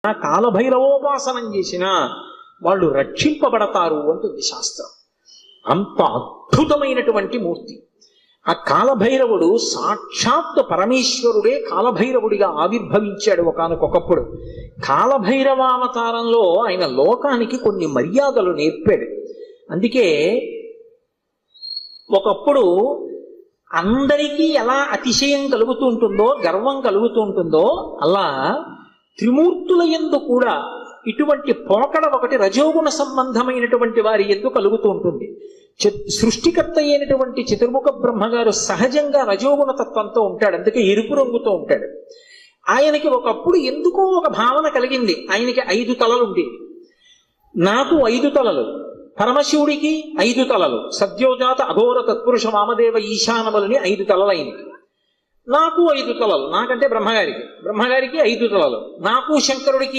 కాలభైరవోపాసనం చేసినా వాళ్ళు రక్షింపబడతారు అంటుంది శాస్త్రం. అంత అద్భుతమైనటువంటి మూర్తి ఆ కాలభైరవుడు. సాక్షాత్ పరమేశ్వరుడే కాలభైరవుడిగా ఆవిర్భవించాడు ఒకానొకప్పుడు. కాలభైరవావతారంలో ఆయన లోకానికి కొన్ని మర్యాదలు నేర్పాడు. అందుకే ఒకప్పుడు అందరికీ ఎలా అతిశయం కలుగుతూ ఉంటుందో, గర్వం కలుగుతూ ఉంటుందో, అలా త్రిమూర్తుల యందు కూడా ఇటువంటి పోకడ ఒకటి రజోగుణ సంబంధమైనటువంటి వారి యందు కలుగుతూ ఉంటుంది. సృష్టికర్త అయినటువంటి చతుర్ముఖ బ్రహ్మగారు సహజంగా రజోగుణ తత్వంతో ఉంటాడు, అందుకే ఎరుపు రంగుతో ఉంటాడు. ఆయనకి ఒకప్పుడు ఎందుకో ఒక భావన కలిగింది, ఆయనకి 5 తలలు ఉండేవి. నాకు 5 తలలు, పరమశివుడికి 5 తలలు, సద్యోజాత అఘోర తత్పురుష వామదేవ ఈశానములని 5 తలలైనవి. నాకు 5 తలలు, నాకంటే బ్రహ్మగారికి 5 తలలు, నాకు శంకరుడికి